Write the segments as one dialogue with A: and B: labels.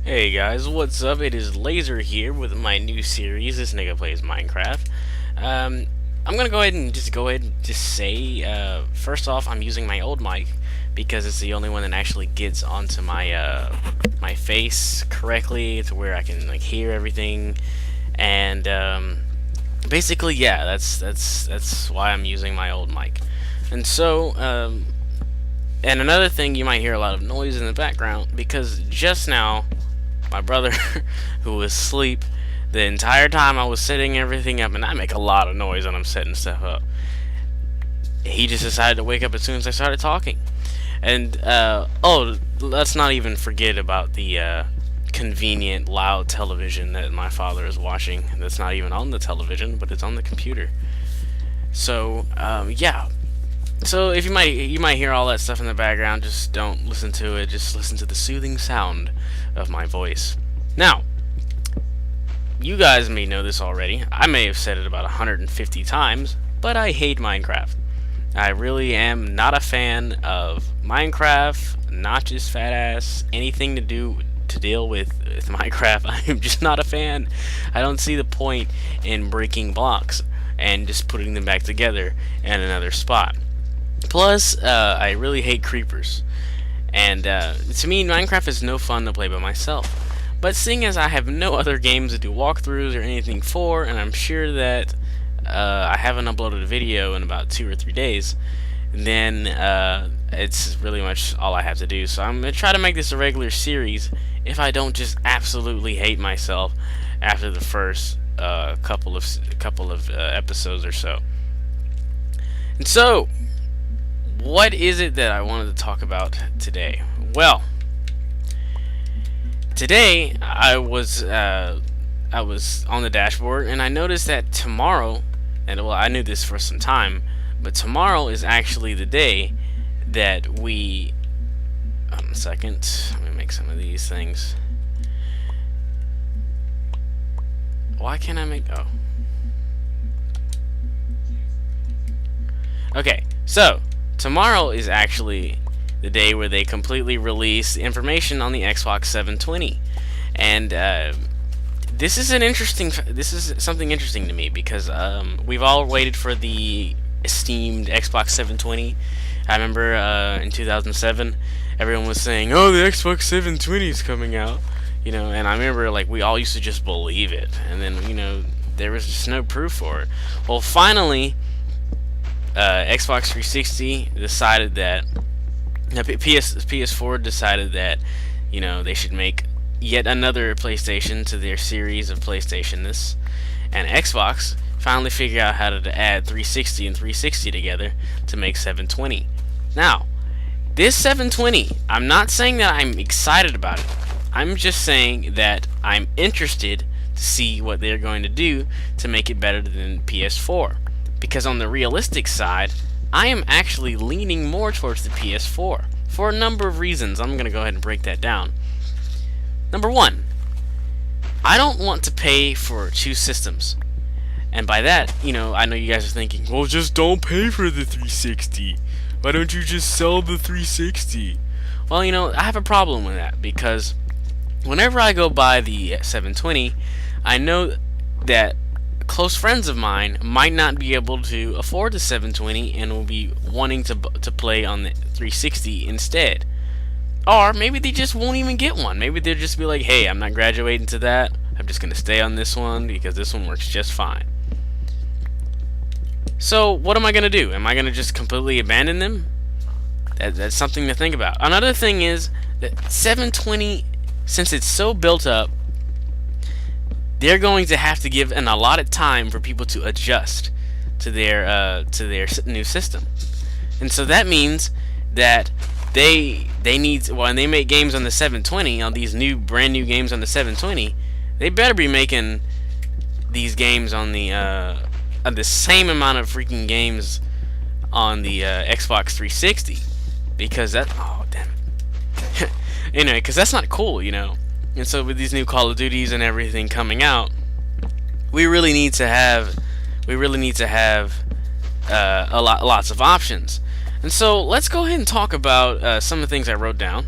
A: Hey guys, what's up? It is Laser here with my new series. This nigga plays Minecraft. Um, I'm gonna go ahead and just say, first off, I'm using my old mic because it's the only one that actually gets onto my face correctly to where I can like hear everything. And basically, yeah, that's why I'm using my old mic. And so, and another thing, you might hear a lot of noise in the background because just now my brother, who was asleep the entire time I was setting everything up, and I make a lot of noise when I'm setting stuff up. He just decided to wake up as soon as I started talking. And, oh, let's not even forget about the convenient, loud television that my father is watching. That's not even on the television, but it's on the computer. So, yeah. So if you might hear all that stuff in the background, just don't listen to it. Just listen to the soothing sound of my voice. Now, you guys may know this already. I may have said it about 150 times, but I hate Minecraft. I really am not a fan of Minecraft, notches, fat ass, anything to deal with Minecraft. I'm just not a fan. I don't see the point in breaking blocks and just putting them back together in another spot. Plus, I really hate creepers. And to me, Minecraft is no fun to play by myself. But seeing as I have no other games to do walkthroughs or anything for, and I'm sure that I haven't uploaded a video in about 2 or 3 days, then it's really much all I have to do. So I'm going to try to make this a regular series if I don't just absolutely hate myself after the first couple of episodes or so. And so, what is it that I wanted to talk about today? Well, today I was on the dashboard and I noticed that tomorrow, and well, I knew this for some time, but tomorrow is actually the day that we. A second, let me make some of these things. Why can't I make? Oh. Okay, so tomorrow is actually the day where they completely release the information on the Xbox 720, and this is something interesting to me because we've all waited for the esteemed Xbox 720. I remember in 2007, everyone was saying, "Oh, the Xbox 720 is coming out," and I remember like we all used to just believe it, and then there was just no proof for it. Well, finally, Xbox 360 decided that PS4 decided that they should make yet another PlayStation to their series of PlayStation-ness, and Xbox finally figured out how to add 360 and 360 together to make 720. Now, this 720, I'm not saying that I'm excited about it. I'm just saying that I'm interested to see what they're going to do to make it better than PS4. Because on the realistic side, I am actually leaning more towards the PS4 for a number of reasons. I'm going to go ahead and break that down. Number one, I don't want to pay for two systems. And by that, I know you guys are thinking, well, just don't pay for the 360. Why don't you just sell the 360? Well, I have a problem with that because whenever I go buy the 720, I know that close friends of mine might not be able to afford the 720 and will be wanting to play on the 360 instead. Or maybe they just won't even get one. Maybe they'll just be like, hey, I'm not graduating to that. I'm just going to stay on this one because this one works just fine. So what am I going to do? Am I going to just completely abandon them? That's something to think about. Another thing is that 720, since it's so built up, they're going to have to give an allotted time for people to adjust to their new system, and so that means that they need, when they make games on the 720, on these brand new games on the 720, they better be making these games on the same amount of freaking games on the Xbox 360, because oh damn it, because that's not cool, And so with these new Call of Duties and everything coming out, we really need to have lots of options. And so let's go ahead and talk about some of the things I wrote down.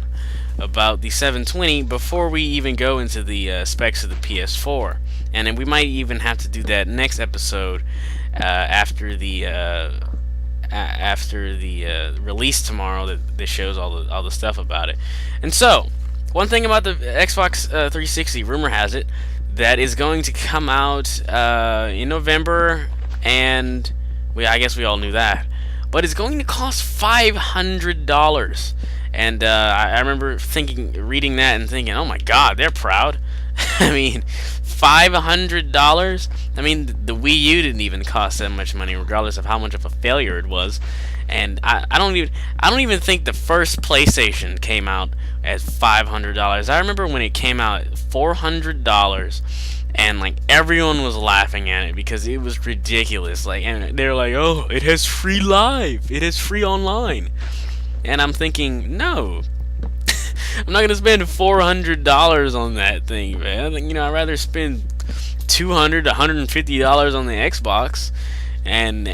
A: about the 720 before we even go into the specs of the PS4, and then we might even have to do that next episode after the release tomorrow that shows all the stuff about it. And so, one thing about the Xbox 360, rumor has it that is going to come out in November, and I guess we all knew that, but it's going to cost $500. And I remember reading that and thinking, oh my God, they're proud. I mean, $500. I mean, the Wii U didn't even cost that much money, regardless of how much of a failure it was. And I don't even think the first PlayStation came out at $500. I remember when it came out at $400, and like everyone was laughing at it because it was ridiculous. Like, and they're like, "Oh, it has free live, it has free online," and I'm thinking, no. I'm not gonna spend $400 on that thing, man. I think, I'd rather spend $200 to $150 on the Xbox, and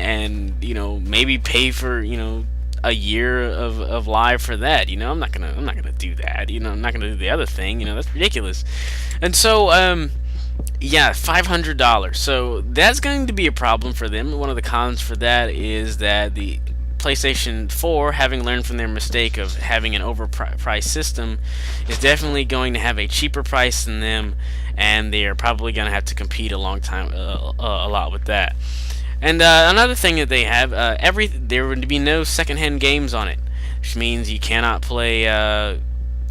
A: maybe pay for a year of live for that. I'm not gonna do that. I'm not gonna do the other thing. That's ridiculous. And so yeah, $500. So that's going to be a problem for them. One of the cons for that is that the PlayStation 4, having learned from their mistake of having an overpriced system, is definitely going to have a cheaper price than them, and they are probably going to have to compete a lot with that. And another thing that they have, there would be no secondhand games on it, which means you cannot play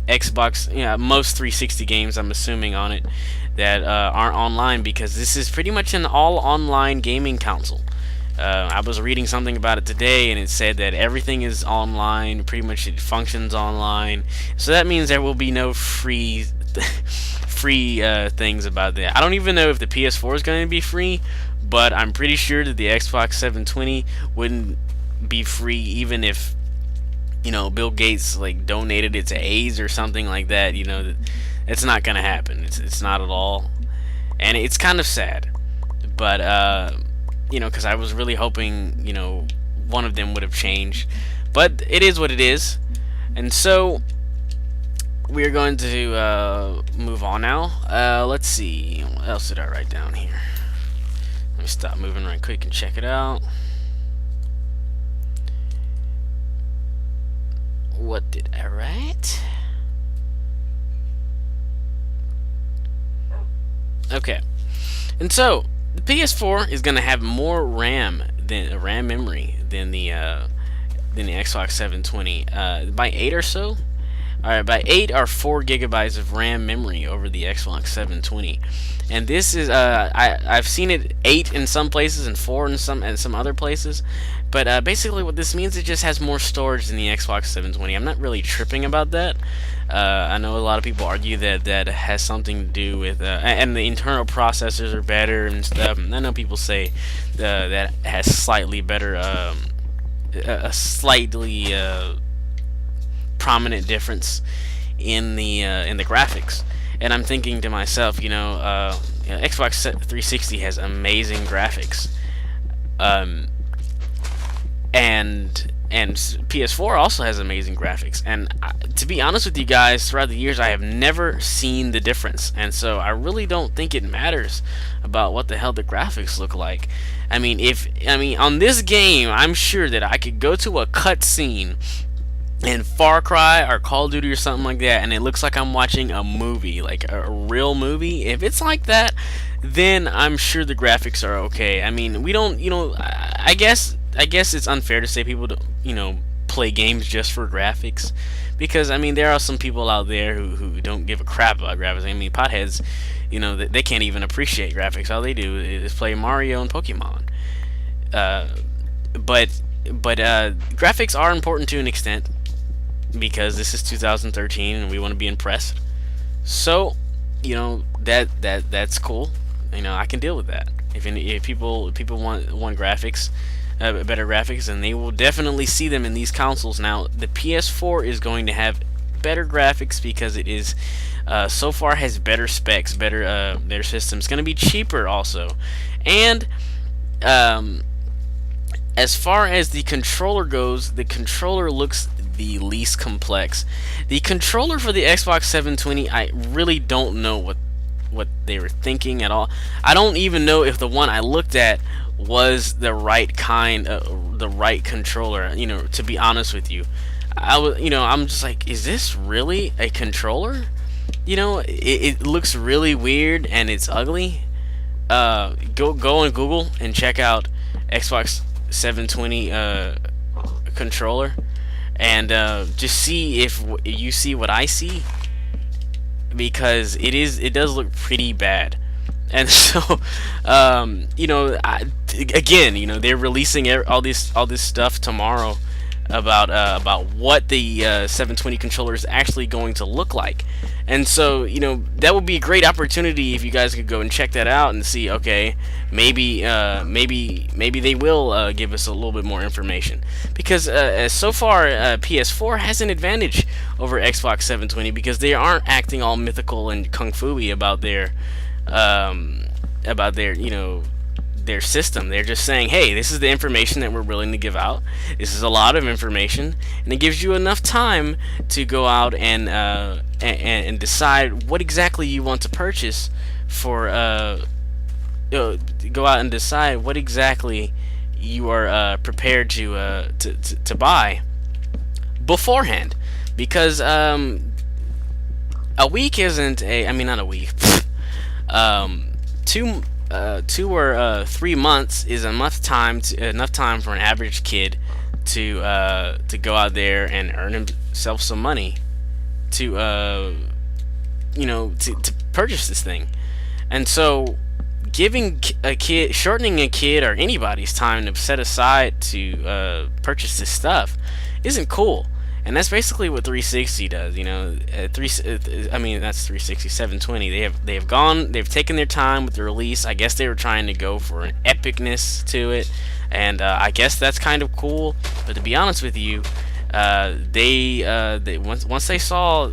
A: Xbox, most 360 games, I'm assuming, on it that aren't online, because this is pretty much an all-online gaming console. I was reading something about it today, and it said that everything is online. Pretty much, it functions online. So that means there will be no free things about that. I don't even know if the PS4 is going to be free, but I'm pretty sure that the Xbox 720 wouldn't be free, even if Bill Gates like donated it to AIDS or something like that. It's not going to happen. It's not at all, and it's kind of sad. But because I was really hoping, one of them would have changed. But it is what it is. And so, we're going to move on now. Let's see. What else did I write down here? Let me stop moving right quick and check it out. What did I write? Okay. And so, the PS4 is going to have more RAM memory than the Xbox 720 by 8 or so. Alright, by 8 or 4 gigabytes of RAM memory over the Xbox 720, and this is I've seen it 8 in some places and 4 in some other places, but basically what this means, it just has more storage than the Xbox 720. I'm not really tripping about that. I know a lot of people argue that has something to do with and the internal processors are better and stuff. And I know people say that has slightly better a slightly prominent difference in the graphics. And I'm thinking to myself, Xbox 360 has amazing graphics, and PS4 also has amazing graphics. And to be honest with you guys, throughout the years I have never seen the difference, and so I really don't think it matters about what the hell the graphics look like. I mean, on this game, I'm sure that I could go to a cutscene in Far Cry or Call of Duty or something like that, and it looks like I'm watching a movie, like a real movie. If it's like that, then I'm sure the graphics are okay. I mean, we don't, I guess it's unfair to say people don't, play games just for graphics, because I mean there are some people out there who don't give a crap about graphics. I mean, potheads, they can't even appreciate graphics. All they do is play Mario and Pokemon. But graphics are important to an extent, because this is 2013 and we want to be impressed. So, that's cool. I can deal with that. If people want graphics, better graphics, and they will definitely see them in these consoles. Now, the PS4 is going to have better graphics because it is so far has better specs, better systems. It's going to be cheaper also, and as far as the controller goes, the controller looks the least complex. The controller for the Xbox 720, I really don't know what they were thinking at all. I don't even know if the one I looked at was the right kind of the right controller. You know, to be honest with you, I'm just like, is this really a controller? You know, it looks really weird and it's ugly. Go on Google and check out Xbox 720 controller, and just see if you see what I see, because it does look pretty bad. And so, again, they're releasing all this stuff tomorrow about what the 720 controller is actually going to look like. And so, that would be a great opportunity if you guys could go and check that out and see, okay, maybe they will give us a little bit more information. Because so far, PS4 has an advantage over Xbox 720 because they aren't acting all mythical and kung fu-y about their their system. They're just saying, hey, this is the information that we're willing to give out. This is a lot of information, and it gives you enough time to go out and decide what exactly you want to purchase for go out and decide what exactly you are prepared to buy beforehand, because a week isn't a, I mean, not a week. 2 or 3 months is enough time for an average kid to go out there and earn himself some money to to purchase this thing. And so shortening a kid or anybody's time to set aside to purchase this stuff isn't cool. And that's basically what 360 does, I mean, that's 360, 720. They've taken their time with the release. I guess they were trying to go for an epicness to it, and I guess that's kind of cool. But to be honest with you, they once they saw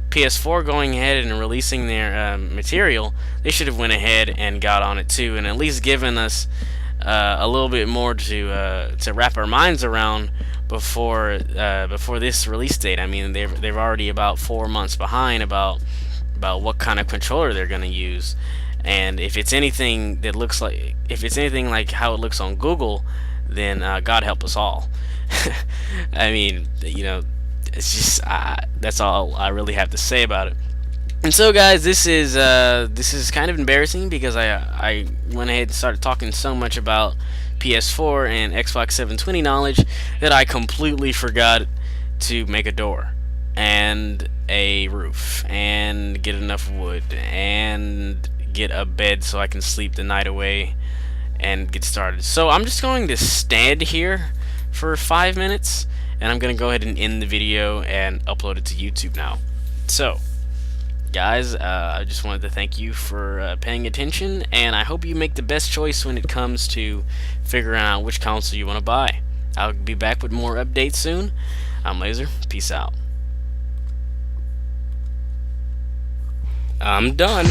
A: PS4 going ahead and releasing their material, they should have went ahead and got on it too, and at least given us a little bit more to wrap our minds around before this release date. I mean, they're already about 4 months behind about what kind of controller they're going to use, and if it's anything like how it looks on Google, then God help us all. I mean, it's just that's all I really have to say about it. And so, guys, this is kind of embarrassing because I went ahead and started talking so much about PS4 and Xbox 720 knowledge that I completely forgot to make a door and a roof and get enough wood and get a bed so I can sleep the night away and get started. So I'm just going to stand here for 5 minutes, and I'm going to go ahead and end the video and upload it to YouTube now. So, guys, I just wanted to thank you for paying attention, and I hope you make the best choice when it comes to figuring out which console you want to buy. I'll be back with more updates soon. I'm Laser. Peace out. I'm done.